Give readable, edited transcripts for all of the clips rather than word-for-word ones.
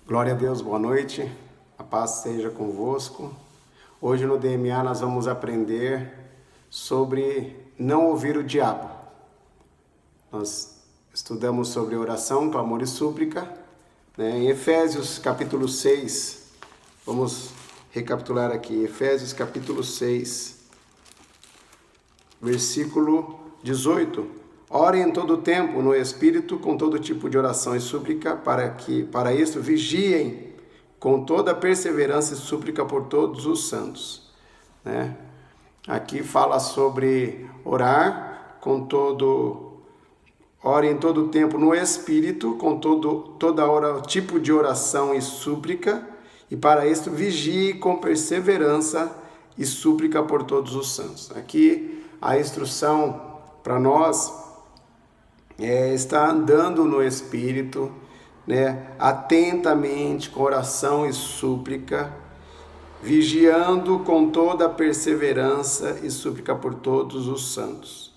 Glória a Deus, boa noite, a paz seja convosco. Hoje no DMA nós vamos aprender sobre não ouvir o diabo. Nós estudamos sobre oração, clamor e súplica, Em Efésios capítulo 6, vamos recapitular aqui, Efésios capítulo 6, versículo 18. Orem em todo o tempo no Espírito com todo tipo de oração e súplica, para isso vigiem com toda perseverança e súplica por todos os santos. Aqui fala sobre orar orem em todo o tempo no Espírito com toda hora tipo de oração e súplica, e para isso vigie com perseverança e súplica por todos os santos. Aqui a instrução para nós está andando no Espírito, atentamente, com oração e súplica, vigiando com toda perseverança e súplica por todos os santos.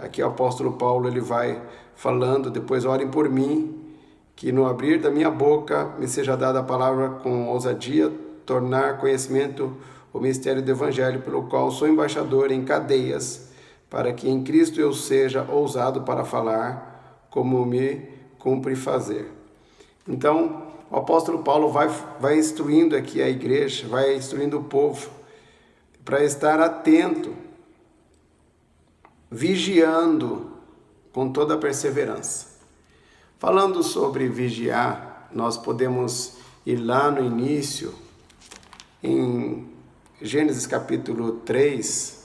Aqui o apóstolo Paulo ele vai falando, depois orem por mim, que no abrir da minha boca me seja dada a palavra com ousadia, tornar conhecimento o mistério do Evangelho, pelo qual sou embaixador em cadeias, para que em Cristo eu seja ousado para falar, como me cumpre fazer. Então, o apóstolo Paulo vai instruindo aqui a igreja, vai instruindo o povo, para estar atento, vigiando com toda a perseverança. Falando sobre vigiar, nós podemos ir lá no início, em Gênesis capítulo 3,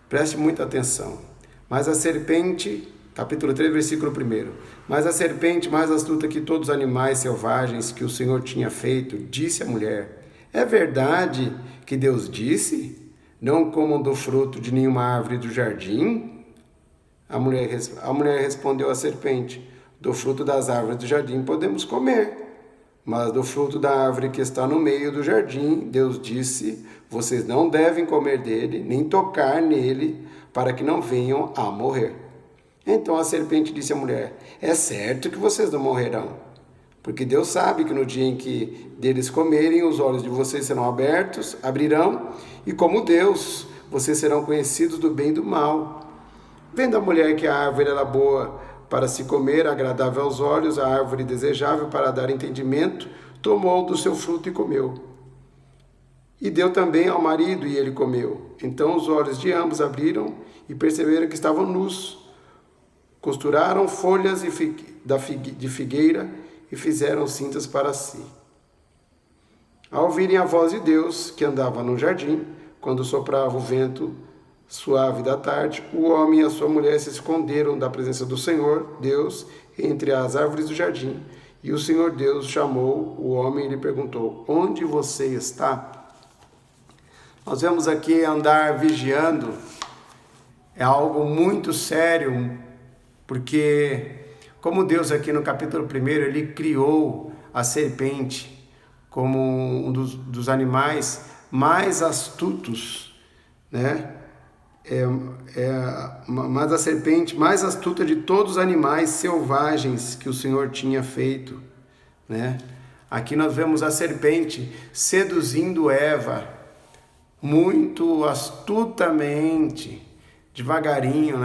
preste muita atenção. Mas a serpente, capítulo 3, versículo 1. Mas a serpente, mais astuta que todos os animais selvagens que o Senhor tinha feito, disse à mulher: é verdade que Deus disse: não comam do fruto de nenhuma árvore do jardim? A mulher respondeu à serpente: do fruto das árvores do jardim podemos comer. Mas do fruto da árvore que está no meio do jardim, Deus disse: vocês não devem comer dele, nem tocar nele, para que não venham a morrer. Então a serpente disse à mulher: é certo que vocês não morrerão, porque Deus sabe que no dia em que deles comerem, os olhos de vocês serão abertos, abrirão, e como Deus, vocês serão conhecidos do bem e do mal. Vendo a mulher que a árvore era boa para se comer, agradável aos olhos, a árvore desejável para dar entendimento, tomou do seu fruto e comeu. E deu também ao marido, e ele comeu. Então os olhos de ambos abriram e perceberam que estavam nus. Costuraram folhas de figueira e fizeram cintas para si. Ao ouvirem a voz de Deus, que andava no jardim, quando soprava o vento suave da tarde, o homem e a sua mulher se esconderam da presença do Senhor Deus entre as árvores do jardim. E o Senhor Deus chamou o homem e lhe perguntou: onde você está? Nós vemos aqui andar vigiando, é algo muito sério, porque como Deus aqui no capítulo 1, ele criou a serpente como um dos animais mais astutos, mas a serpente mais astuta de todos os animais selvagens que o Senhor tinha feito, Aqui nós vemos a serpente seduzindo Eva muito astutamente, devagarinho,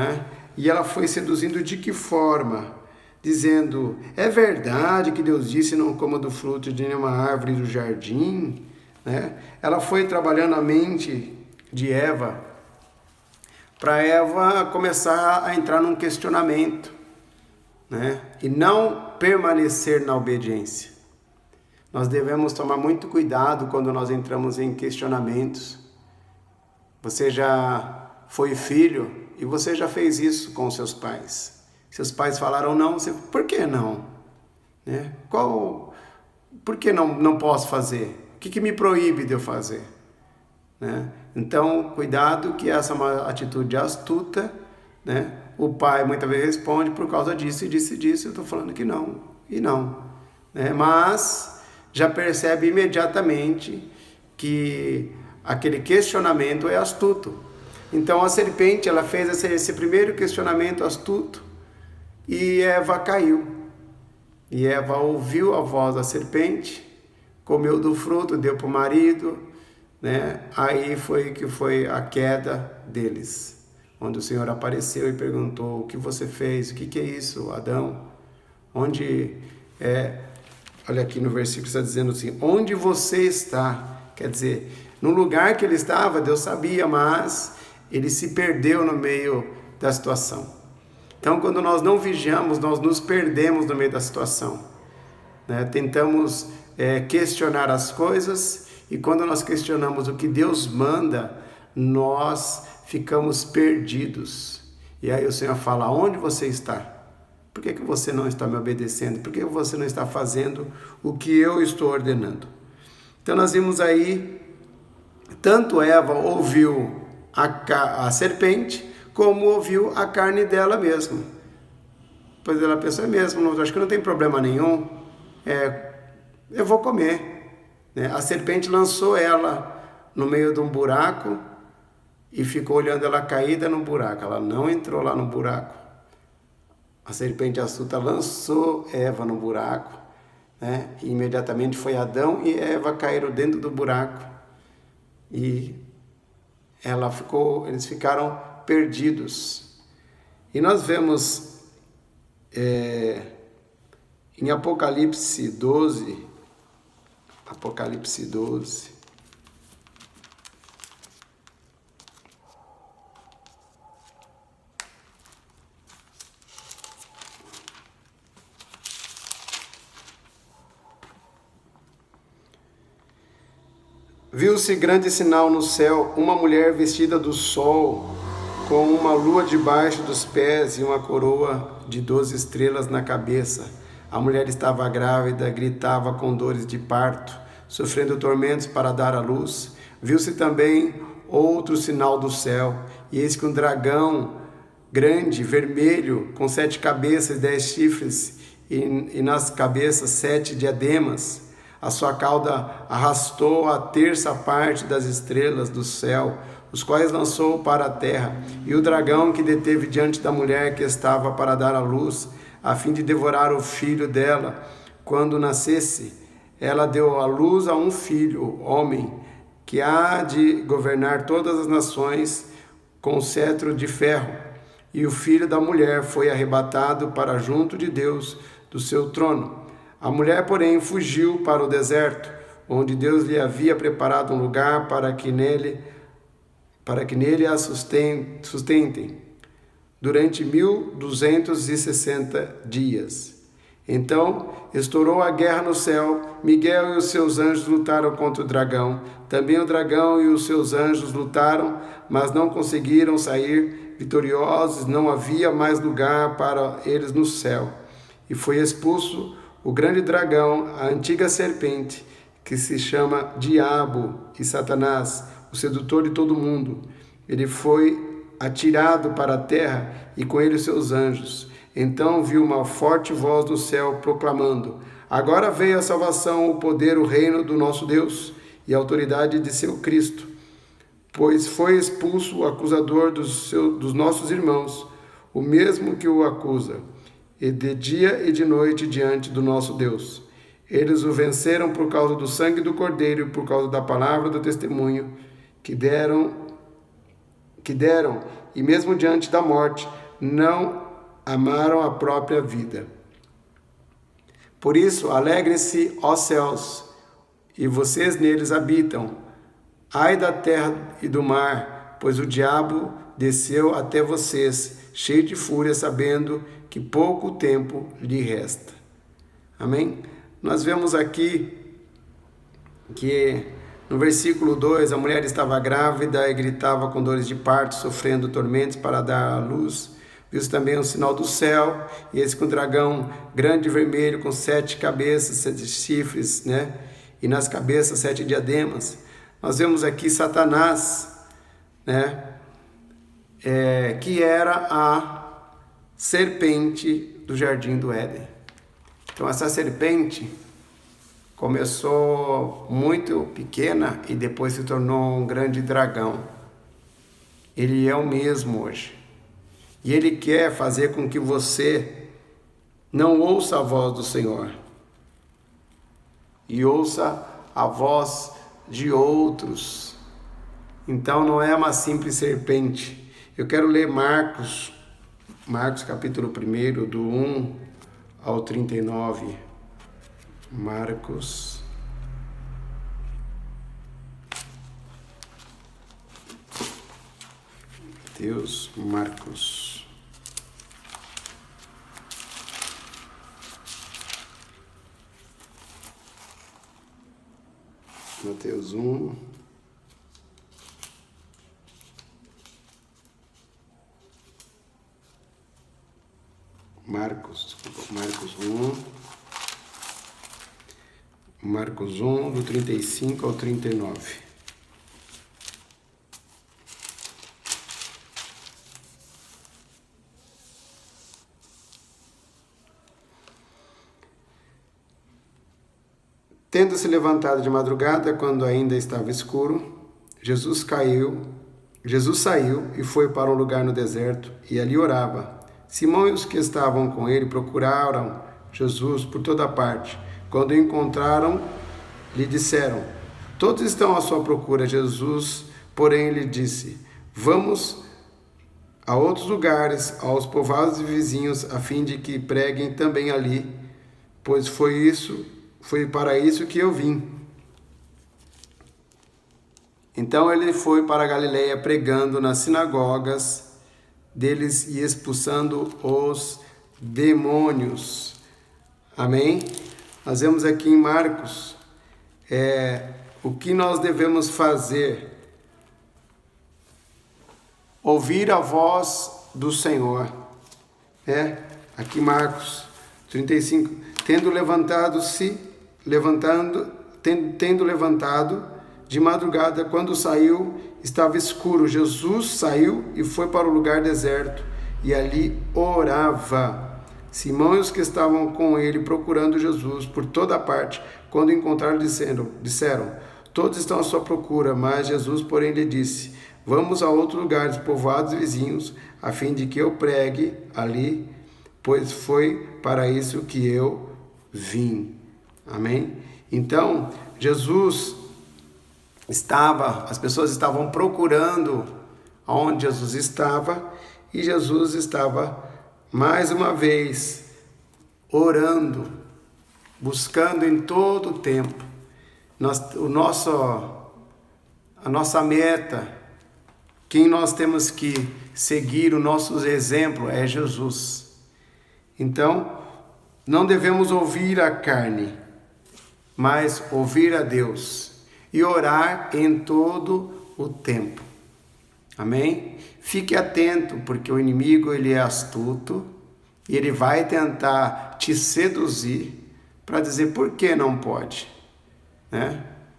E ela foi seduzindo de que forma? Dizendo: é verdade que Deus disse: não coma do fruto de nenhuma árvore do jardim, Ela foi trabalhando a mente de Eva, para Eva começar a entrar num questionamento, e não permanecer na obediência. Nós devemos tomar muito cuidado quando nós entramos em questionamentos. Você já foi filho e você já fez isso com seus pais. Seus pais falaram não, você, por que não? Por que não posso fazer? O que me proíbe de eu fazer? Então, cuidado, que essa é uma atitude astuta, O pai muitas vezes responde por causa disso e disso, eu estou falando que não, e não, Mas já percebe imediatamente que aquele questionamento é astuto. Então a serpente, ela fez esse primeiro questionamento astuto e Eva caiu. E Eva ouviu a voz da serpente, comeu do fruto, deu para o marido, né? Aí foi a queda deles, onde o Senhor apareceu e perguntou: o que você fez? O que é isso, Adão? Onde olha aqui no versículo está dizendo assim: onde você está? Quer dizer, no lugar que ele estava, Deus sabia, mas ele se perdeu no meio da situação. Então, quando nós não vigiamos, nós nos perdemos no meio da situação, né? Tentamos questionar as coisas, e quando nós questionamos o que Deus manda, nós ficamos perdidos. E aí o Senhor fala: onde você está? Por que você não está me obedecendo? Por que você não está fazendo o que eu estou ordenando? Então nós vimos aí, tanto Eva ouviu a serpente, como ouviu a carne dela mesma. Pois ela pensou: é mesmo, acho que não tem problema nenhum, eu vou comer. A serpente lançou ela no meio de um buraco e ficou olhando ela caída no buraco. Ela não entrou lá no buraco. A serpente astuta lançou Eva no buraco, né? E imediatamente foi Adão e Eva caíram dentro do buraco. E eles ficaram perdidos. E nós vemos em Apocalipse 12, viu-se grande sinal no céu, uma mulher vestida do sol, com uma lua debaixo dos pés e uma coroa de 12 estrelas na cabeça. A mulher estava grávida, gritava com dores de parto, sofrendo tormentos para dar à luz. Viu-se também outro sinal do céu, e eis que um dragão grande, vermelho, com 7 cabeças e 10 chifres, e nas cabeças 7 diademas. A sua cauda arrastou a terça parte das estrelas do céu, os quais lançou para a terra. E o dragão que deteve diante da mulher que estava para dar à luz, a fim de devorar o filho dela, quando nascesse, ela deu à luz a um filho, homem, que há de governar todas as nações com cetro de ferro. E o filho da mulher foi arrebatado para junto de Deus, do seu trono. A mulher, porém, fugiu para o deserto, onde Deus lhe havia preparado um lugar para que nele a sustentem, durante 1260 dias. Então estourou a guerra no céu, Miguel e os seus anjos lutaram contra o dragão. Também o dragão e os seus anjos lutaram, mas não conseguiram sair vitoriosos, não havia mais lugar para eles no céu. E foi expulso o grande dragão, a antiga serpente, que se chama Diabo e Satanás, o sedutor de todo mundo. Ele foi atirado para a terra e com ele os seus anjos. Então viu uma forte voz do céu proclamando: agora veio a salvação, o poder, o reino do nosso Deus e a autoridade de seu Cristo. Pois foi expulso o acusador dos nossos irmãos, o mesmo que o acusa, e de dia e de noite diante do nosso Deus. Eles o venceram por causa do sangue do Cordeiro e por causa da palavra do testemunho que deram, e mesmo diante da morte, não amaram a própria vida. Por isso, alegrem-se, ó céus, e vocês neles habitam. Ai da terra e do mar, pois o diabo desceu até vocês, cheio de fúria, sabendo que pouco tempo lhe resta. Amém? Nós vemos aqui que no versículo 2, a mulher estava grávida e gritava com dores de parto, sofrendo tormentos para dar à luz. Viu-se também um sinal do céu, e esse com um dragão grande e vermelho, com 7 cabeças, 7 chifres, né? E nas cabeças 7 diademas. Nós vemos aqui Satanás, né? Que era a serpente do jardim do Éden. Então essa serpente começou muito pequena e depois se tornou um grande dragão. Ele é o mesmo hoje. E ele quer fazer com que você Não ouça a voz do Senhor e ouça a voz de outros. Então não é uma simples serpente. Eu quero ler Marcos capítulo 1, do 1 ao 39. Marcos. Marcos. Mateus 1. Marcos 1, do 35 ao 39. Tendo se levantado de madrugada, quando ainda estava escuro, Jesus saiu e foi para um lugar no deserto, e ali orava. Simão e os que estavam com ele procuraram Jesus por toda parte. Quando o encontraram, lhe disseram: todos estão à sua procura. Jesus, porém, lhe disse: vamos a outros lugares, aos povoados e vizinhos, a fim de que preguem também ali, pois foi para isso que eu vim. Então ele foi para a Galileia, pregando nas sinagogas deles e expulsando os demônios. Amém? Nós vemos aqui em Marcos o que nós devemos fazer. Ouvir a voz do Senhor. Aqui Marcos 35. Tendo levantado de madrugada, quando saiu, estava escuro. Jesus saiu e foi para o lugar deserto, e ali orava. Simão e os que estavam com ele procurando Jesus por toda parte, quando encontraram, disseram: todos estão à sua procura. Mas Jesus, porém, lhe disse: vamos a outros lugares, povoados e vizinhos, a fim de que eu pregue ali, pois foi para isso que eu vim. Amém? Então, as pessoas estavam procurando onde Jesus estava, e Jesus estava mais uma vez orando, buscando em todo o tempo. A nossa meta, quem nós temos que seguir, o nosso exemplo é Jesus. Então, não devemos ouvir a carne, mas ouvir a Deus e orar em todo o tempo. Amém? Fique atento, porque o inimigo ele é astuto e ele vai tentar te seduzir para dizer por que não pode.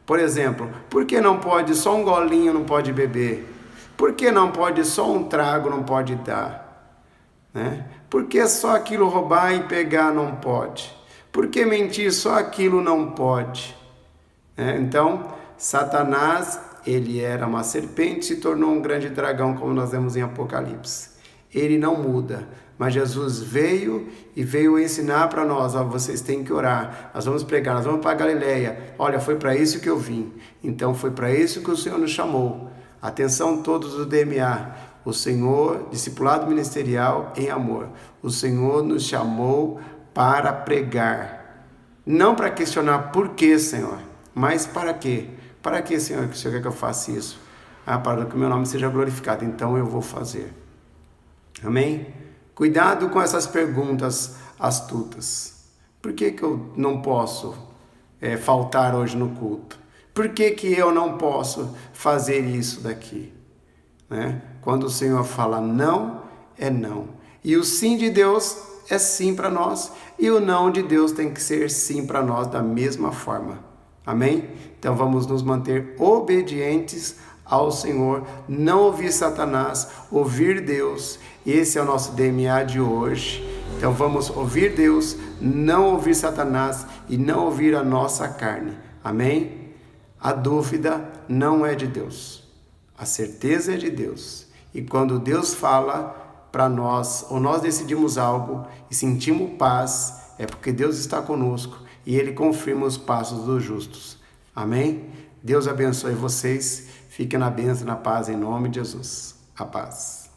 Por exemplo, por que não pode só um golinho, não pode beber? Por que não pode só um trago, não pode dar? Por que só aquilo roubar e pegar não pode? Por que mentir só aquilo não pode? Então, Satanás, ele era uma serpente, se tornou um grande dragão, como nós vemos em Apocalipse. Ele não muda, mas Jesus veio ensinar para nós: vocês têm que orar, nós vamos pregar, nós vamos para a Galileia. Olha, foi para isso que eu vim. Então foi para isso que o Senhor nos chamou. Atenção todos do DMA, o Senhor, discipulado ministerial em amor, o Senhor nos chamou para pregar, não para questionar por que, Senhor, mas para quê? Para que, Senhor, que o Senhor quer que eu faça isso? Para que o meu nome seja glorificado, então eu vou fazer. Amém? Cuidado com essas perguntas astutas. Por que eu não posso faltar hoje no culto? Por que eu não posso fazer isso daqui? Quando o Senhor fala não, é não. E o sim de Deus é sim para nós, e o não de Deus tem que ser sim para nós da mesma forma. Amém? Então vamos nos manter obedientes ao Senhor, não ouvir Satanás, ouvir Deus. Esse é o nosso DNA de hoje. Então vamos ouvir Deus, não ouvir Satanás e não ouvir a nossa carne. Amém? A dúvida não é de Deus, a certeza é de Deus. E quando Deus fala, para nós, ou nós decidimos algo e sentimos paz, é porque Deus está conosco e Ele confirma os passos dos justos. Amém? Deus abençoe vocês. Fiquem na bênção, na paz, em nome de Jesus. A paz.